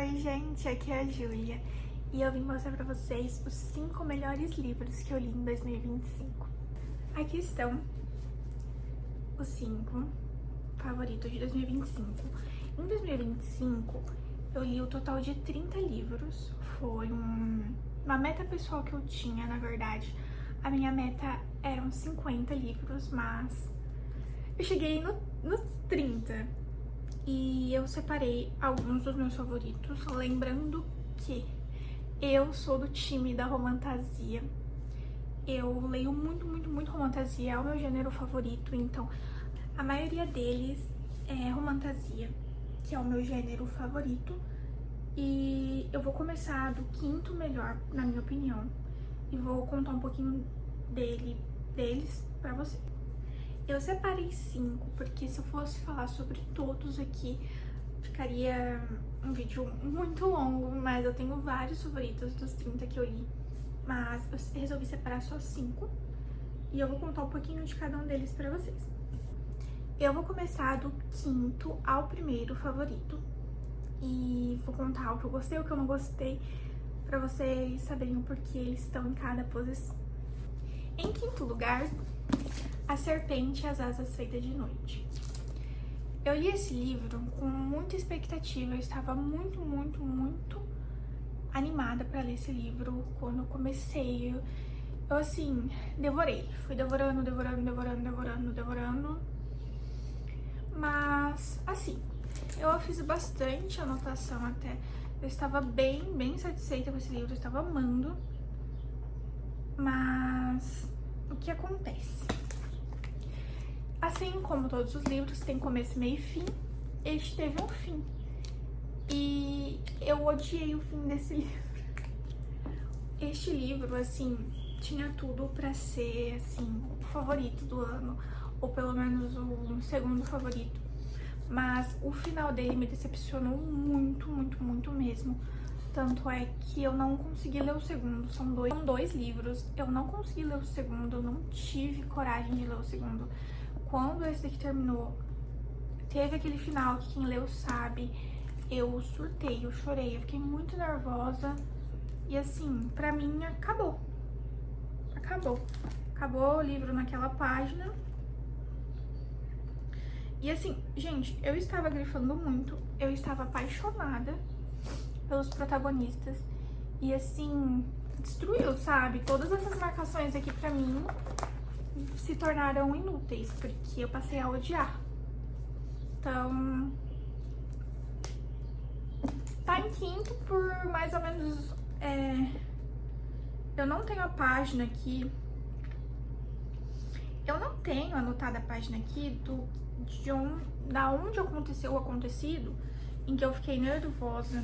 Oi, gente, aqui é a Júlia e eu vim mostrar pra vocês os 5 melhores livros que eu li em 2025. Aqui estão os 5 favoritos de 2025. Em 2025, eu li o total de 30 livros. Foi uma meta pessoal que eu tinha, na verdade. A minha meta eram 50 livros, mas eu cheguei nos 30. E eu separei alguns dos meus favoritos, lembrando que eu sou do time da romantasia. Eu leio muito romantasia, é o meu gênero favorito, então a maioria deles é romantasia, que é o meu gênero favorito. E eu vou começar do quinto melhor, na minha opinião, e vou contar um pouquinho deles pra vocês. Eu separei 5, porque se eu fosse falar sobre todos aqui, ficaria um vídeo muito longo, mas eu tenho vários favoritos dos 30 que eu li. Mas eu resolvi separar só 5, e eu vou contar um pouquinho de cada um deles pra vocês. Eu vou começar do quinto ao primeiro favorito, e vou contar o que eu gostei e o que eu não gostei, pra vocês saberem o porquê eles estão em cada posição. Em quinto lugar, A Serpente e as Asas Feitas de Noite. Eu li esse livro com muita expectativa, eu estava muito animada para ler esse livro quando eu comecei. Eu assim, devorei, fui devorando. Mas, assim, eu fiz bastante anotação até. Eu estava bem satisfeita com esse livro, eu estava amando. Mas, o que acontece? Assim como todos os livros, tem começo, meio e fim, este teve um fim. E eu odiei o fim desse livro. Este livro, assim, tinha tudo pra ser, assim, o favorito do ano, ou pelo menos o segundo favorito. Mas o final dele me decepcionou muito mesmo. Tanto é que eu não consegui ler o segundo. São dois livros, eu não consegui ler o segundo, eu não tive coragem de ler o segundo. Quando esse daqui terminou, teve aquele final que quem leu sabe, eu surtei, eu chorei, eu fiquei muito nervosa. E assim, pra mim, acabou. Acabou o livro naquela página. E assim, gente, eu estava grifando muito, eu estava apaixonada pelos protagonistas. E assim, destruiu, sabe? Todas essas marcações aqui pra mim se tornaram inúteis, porque eu passei a odiar. Então, tá em quinto por mais ou menos... eu não tenho a página aqui. Eu não tenho anotada a página aqui da onde aconteceu o acontecido, em que eu fiquei nervosa.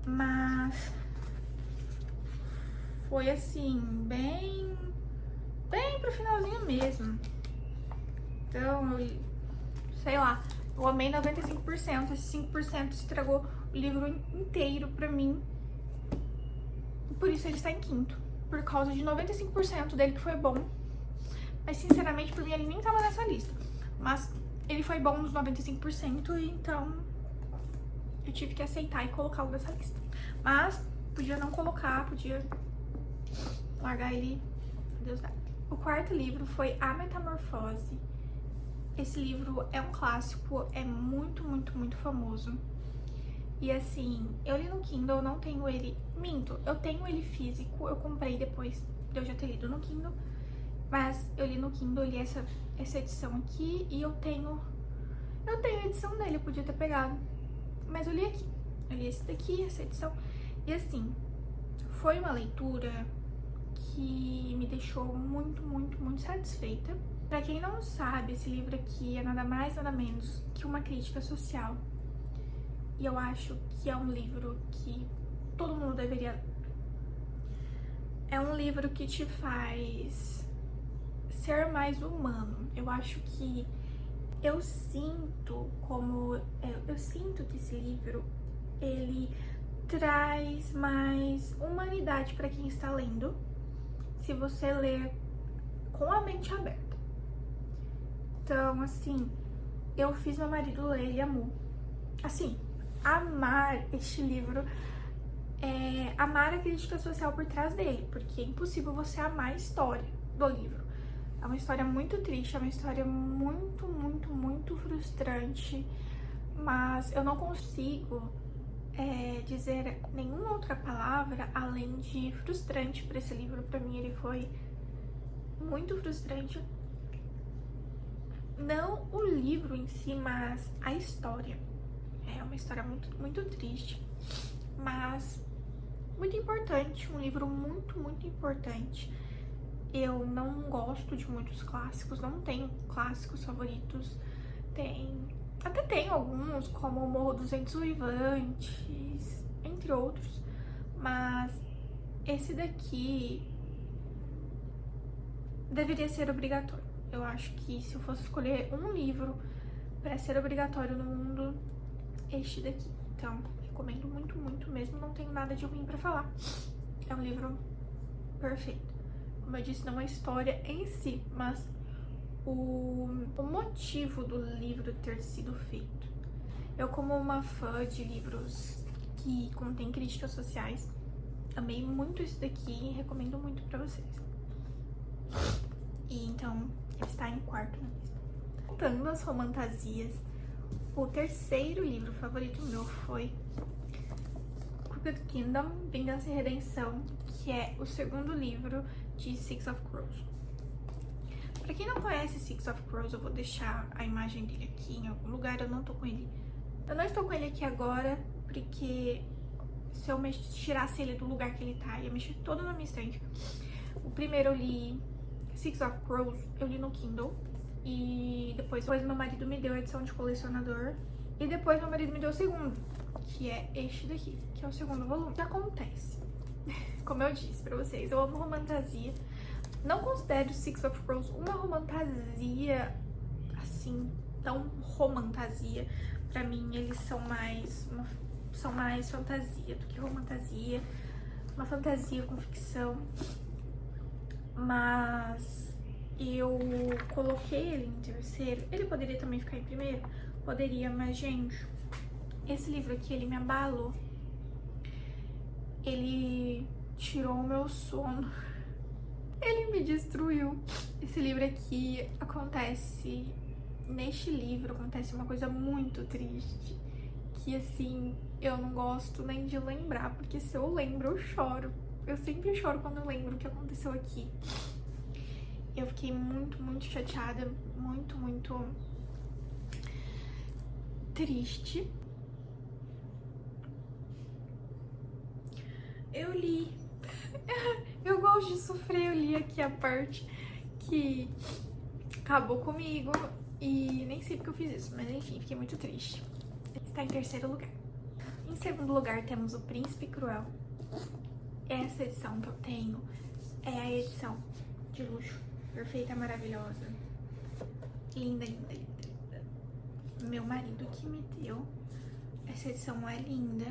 Mas foi assim, bem pro finalzinho mesmo. Então, sei lá, eu amei 95%, esse 5% estragou o livro inteiro pra mim. E por isso ele está em quinto, por causa de 95% dele que foi bom. Mas sinceramente, por mim, ele nem tava nessa lista. Mas ele foi bom nos 95%, então eu tive que aceitar e colocá-lo nessa lista. Mas podia não colocar, podia largar ele, Deus dá. O quarto livro foi A Metamorfose. Esse livro é um clássico, é muito famoso. E assim, eu li no Kindle, eu não tenho ele... Minto, eu tenho ele físico, eu comprei depois de eu já ter lido no Kindle. Mas eu li no Kindle, eu li essa edição aqui e eu tenho a edição dele, eu podia ter pegado. Mas eu li aqui, eu li esse daqui, essa edição. E assim, foi uma leitura que me deixou muito satisfeita. Pra quem não sabe, esse livro aqui é nada mais, nada menos que uma crítica social. E eu acho que é um livro que todo mundo deveria ler. É um livro que te faz ser mais humano. Eu acho que eu sinto que esse livro, ele traz mais humanidade pra quem está lendo, se você ler com a mente aberta. Então, assim, eu fiz meu marido ler, ele amou. Assim, amar este livro, amar a crítica social por trás dele, porque é impossível você amar a história do livro. É uma história muito triste, é uma história muito, muito, muito frustrante, mas eu não consigo dizer nenhuma outra palavra além de frustrante para esse livro. Para mim ele foi muito frustrante. Não o livro em si, mas a história. É uma história muito, muito triste, mas muito importante, um livro muito, muito importante. Eu não gosto de muitos clássicos, não tenho clássicos favoritos. Até tenho alguns, como o Morro dos Ventos Uivantes, entre outros, mas esse daqui deveria ser obrigatório. Eu acho que se eu fosse escolher um livro para ser obrigatório no mundo, este daqui. Então, recomendo muito, muito mesmo, não tenho nada de ruim pra falar. É um livro perfeito. Como eu disse, não a história em si, mas o motivo do livro ter sido feito. Eu, como uma fã de livros que contêm críticas sociais, amei muito esse daqui e recomendo muito pra vocês. E então, ele está em quarto na lista. Voltando às romantasias, o terceiro livro favorito meu foi Crooked Kingdom, Vingança e Redenção, que é o segundo livro de Six of Crows. Pra quem não conhece Six of Crows, eu vou deixar a imagem dele aqui em algum lugar. Eu não estou com ele aqui agora, porque se eu tirasse ele do lugar que ele tá, ia mexer todo na minha estante. O primeiro eu li, Six of Crows, eu li no Kindle. E depois meu marido me deu a edição de colecionador. E depois meu marido me deu o segundo, que é este daqui, que é o segundo volume. O que acontece? Como eu disse pra vocês, eu amo romantasia. Não considero Six of Crows uma romantasia, assim, tão romantasia. Pra mim, eles são mais fantasia do que romantasia. Uma fantasia com ficção. Mas eu coloquei ele em terceiro. Ele poderia também ficar em primeiro? Poderia, mas, gente, esse livro aqui, ele me abalou. Ele tirou o meu sono. Ele me destruiu. Esse livro aqui neste livro acontece uma coisa muito triste, que assim, eu não gosto nem de lembrar, porque se eu lembro, eu choro. Eu sempre choro quando eu lembro o que aconteceu aqui. Eu fiquei muito, muito chateada, muito, muito triste. Eu li. Eu gosto de sofrer, eu li aqui a parte que acabou comigo e nem sei porque eu fiz isso, mas enfim, fiquei muito triste. Está em terceiro lugar. Em segundo lugar temos O Príncipe Cruel. Essa edição que eu tenho é a edição de luxo, perfeita, maravilhosa, linda, linda, linda, linda. Meu marido que me deu. Essa edição é linda.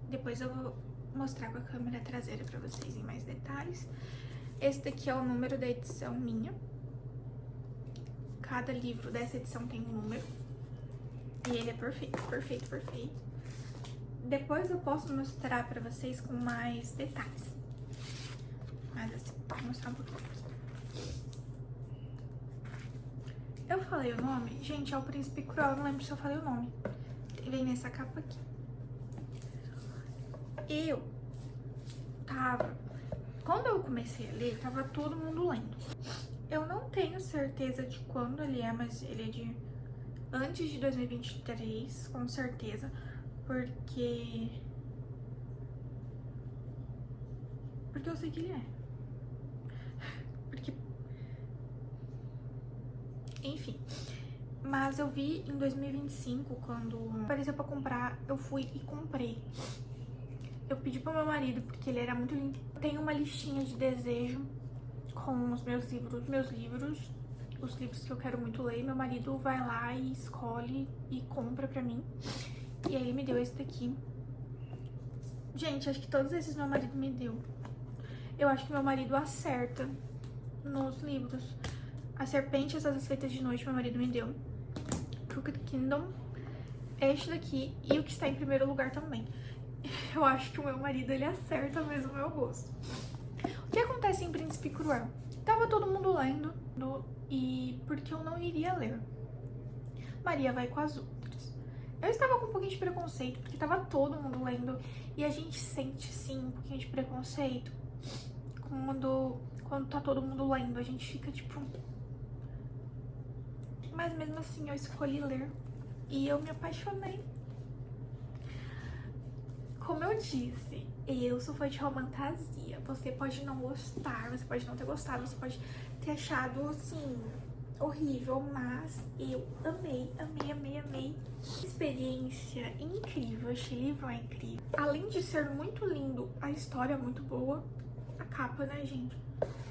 Depois eu vou mostrar com a câmera traseira pra vocês em mais detalhes. Esse daqui é o número da edição minha. Cada livro dessa edição tem um número. E ele é perfeito, perfeito, perfeito. Depois eu posso mostrar pra vocês com mais detalhes. Mas assim, vou mostrar um pouquinho pra vocês. Eu falei o nome? Gente, é O Príncipe Cruel, eu não lembro se eu falei o nome. Vem nessa capa aqui. Quando eu comecei a ler, tava todo mundo lendo. Eu não tenho certeza de quando ele é, mas ele é de antes de 2023, com certeza, porque eu sei que ele é. Enfim, mas eu vi em 2025, quando apareceu pra comprar, eu fui e comprei. Eu pedi pro meu marido, porque ele era muito lindo. Tem uma listinha de desejo com os meus livros, os livros que eu quero muito ler. Meu marido vai lá e escolhe e compra pra mim. E aí ele me deu esse daqui. Gente, acho que todos esses meu marido me deu. Eu acho que meu marido acerta nos livros. A Serpente e as Asas Feitas de Noite, meu marido me deu. Crooked Kingdom este daqui e o que está em primeiro lugar também. Eu acho que o meu marido, ele acerta mesmo o meu gosto. O que acontece em Príncipe Cruel? Tava todo mundo lendo, e porque eu não iria ler. Maria vai com as outras. Eu estava com um pouquinho de preconceito, porque tava todo mundo lendo, e a gente sente, sim, um pouquinho de preconceito quando tá todo mundo lendo. A gente fica tipo... Mas mesmo assim, eu escolhi ler, e eu me apaixonei. Como eu disse, eu sou fã de romantasia. Você pode não gostar, você pode não ter gostado, você pode ter achado, assim, horrível, mas eu amei, amei, amei, amei. Experiência incrível, este livro é incrível. Além de ser muito lindo, a história é muito boa. A capa, né, gente?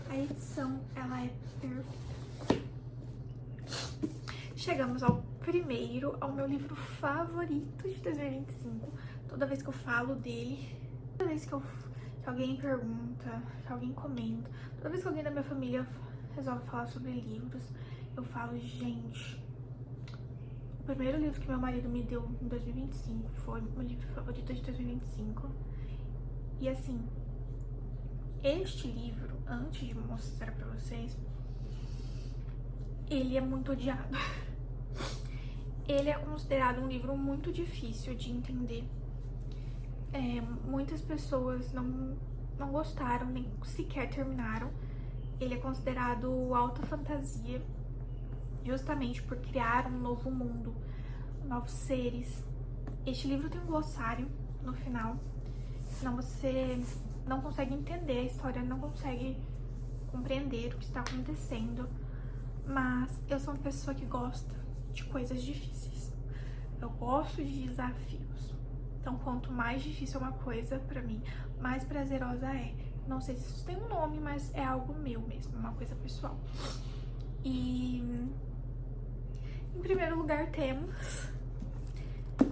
A edição, ela é perfeita. Chegamos ao meu livro favorito de 2025. Toda vez que eu falo dele, toda vez que alguém pergunta, que alguém comenta, toda vez que alguém da minha família resolve falar sobre livros, eu falo, gente, o primeiro livro que meu marido me deu em 2025 foi o meu livro favorito de 2025. E assim, este livro, antes de mostrar pra vocês, ele é muito odiado. Ele é considerado um livro muito difícil de entender. Muitas pessoas não gostaram, nem sequer terminaram. Ele é considerado alta fantasia, justamente por criar um novo mundo, novos seres. Este livro tem um glossário no final, senão você não consegue entender a história, não consegue compreender o que está acontecendo. Mas eu sou uma pessoa que gosta de coisas difíceis. Eu gosto de desafios. Então, quanto mais difícil é uma coisa pra mim, mais prazerosa é. Não sei se isso tem um nome, mas é algo meu mesmo, uma coisa pessoal. E em primeiro lugar temos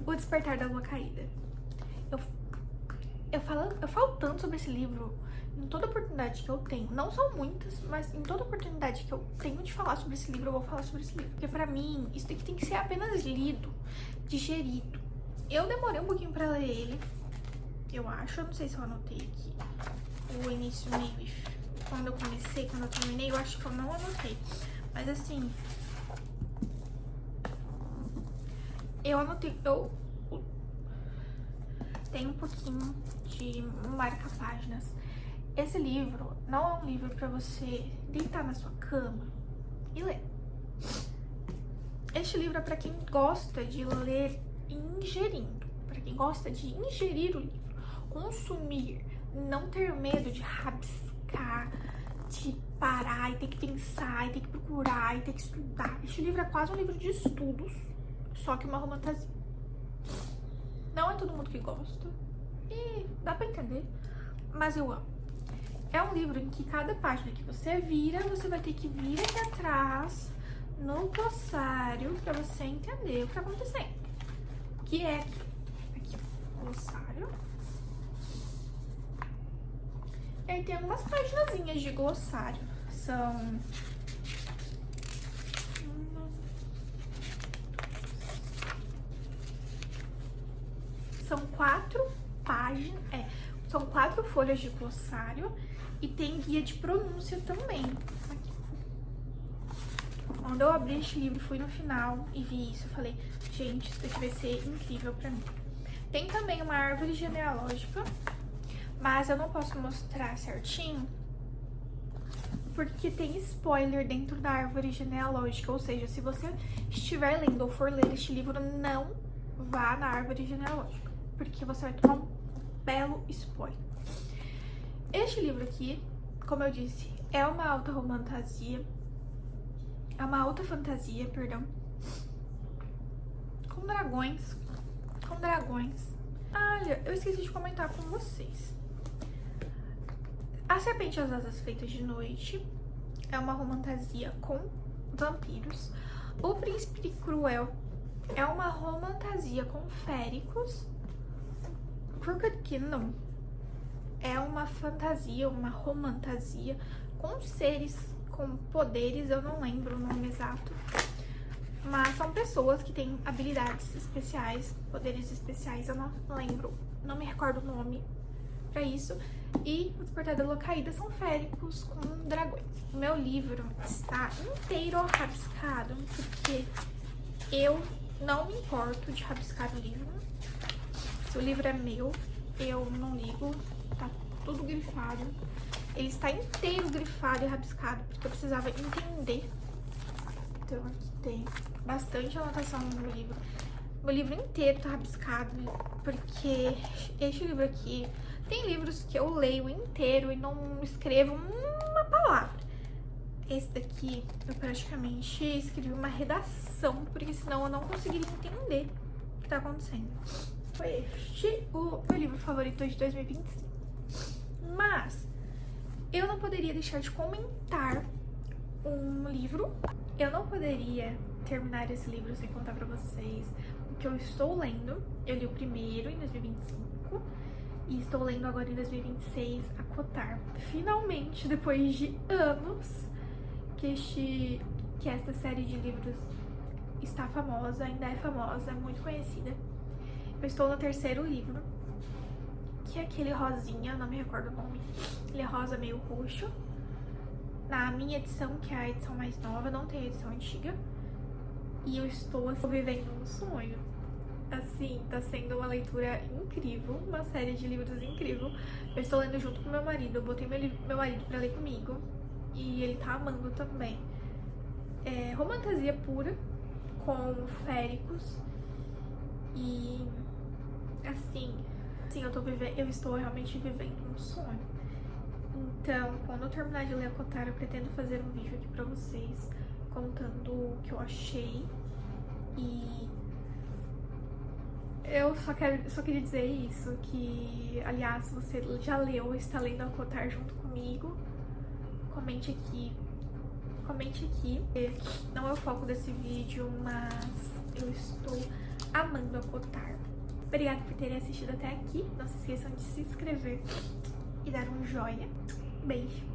O Despertar da Lua Caída. Eu falo tanto sobre esse livro em toda oportunidade que eu tenho. Não são muitas, mas em toda oportunidade que eu tenho de falar sobre esse livro, eu vou falar sobre esse livro. Porque pra mim, isso daqui tem que ser apenas lido, digerido. Eu demorei um pouquinho pra ler ele, eu acho. Eu não sei se eu anotei aqui o início, meio e quando eu comecei, quando eu terminei, eu acho que eu não anotei. Mas assim, eu anotei, eu tenho um pouquinho de marca-páginas. Esse livro não é um livro pra você deitar na sua cama e ler. Este livro é pra quem gosta de ler ingerindo, pra quem gosta de ingerir o livro, consumir, não ter medo de rabiscar, de parar e ter que pensar, e ter que procurar, e ter que estudar. Este livro é quase um livro de estudos, só que uma romantasia. Não é todo mundo que gosta, e dá pra entender, mas eu amo. É um livro em que cada página que você vira, você vai ter que vir aqui atrás, no glossário, pra você entender o que tá acontecendo. Que é aqui, o glossário. E aí tem algumas paginazinhas de glossário. São... São 4 páginas... são 4 folhas de glossário e tem guia de pronúncia também. Aqui. Quando eu abri este livro, fui no final e vi isso, eu falei, gente, isso daqui vai ser incrível pra mim. Tem também uma árvore genealógica, mas eu não posso mostrar certinho, porque tem spoiler dentro da árvore genealógica, ou seja, se você estiver lendo ou for ler este livro, não vá na árvore genealógica, porque você vai tomar um belo spoiler. Este livro aqui, como eu disse, é uma alta fantasia, perdão, com dragões. Olha, eu esqueci de comentar com vocês. A Serpente e as Asas Feitas de Noite é uma romantasia com vampiros. O Príncipe Cruel é uma romantasia com féricos. Crooked Kingdom é uma fantasia, uma romantasia com seres com poderes, eu não lembro o nome exato. Mas são pessoas que têm habilidades especiais, poderes especiais, eu não lembro, não me recordo o nome pra isso. E o Despertar da Lua Caída são féricos com dragões. O meu livro está inteiro rabiscado, porque eu não me importo de rabiscar o livro. Se o livro é meu, eu não ligo, tá tudo grifado. Ele está inteiro grifado e rabiscado, porque eu precisava entender. Então aqui tem bastante anotação no meu livro. Meu livro inteiro tá rabiscado, porque este livro aqui... Tem livros que eu leio inteiro e não escrevo uma palavra. Esse daqui, eu praticamente escrevi uma redação, porque senão eu não conseguiria entender o que tá acontecendo. Foi este o meu livro favorito de 2025. Mas eu não poderia deixar de comentar um livro. Eu não poderia terminar esse livro sem contar pra vocês o que eu estou lendo. Eu li o primeiro em 2025 e estou lendo agora em 2026, ACOTAR. Finalmente, depois de anos que esta série de livros está famosa, ainda é famosa, é muito conhecida. Eu estou no terceiro livro, que é aquele rosinha, não me recordo o nome. Ele é rosa meio roxo. Na minha edição, que é a edição mais nova, não tem a edição antiga. E eu estou vivendo um sonho. Assim, tá sendo uma leitura incrível, uma série de livros incrível. Eu estou lendo junto com meu marido, eu botei meu marido pra ler comigo. E ele tá amando também. É romantasia pura, com féricos. E assim, eu estou realmente vivendo um sonho. Então, quando eu terminar de ler ACOTAR, eu pretendo fazer um vídeo aqui pra vocês, contando o que eu achei. E eu só queria dizer isso, que, aliás, se você já leu ou está lendo ACOTAR junto comigo, comente aqui. Não é o foco desse vídeo, mas eu estou amando ACOTAR. Obrigada por terem assistido até aqui. Não se esqueçam de se inscrever e dar um joinha. Beijo!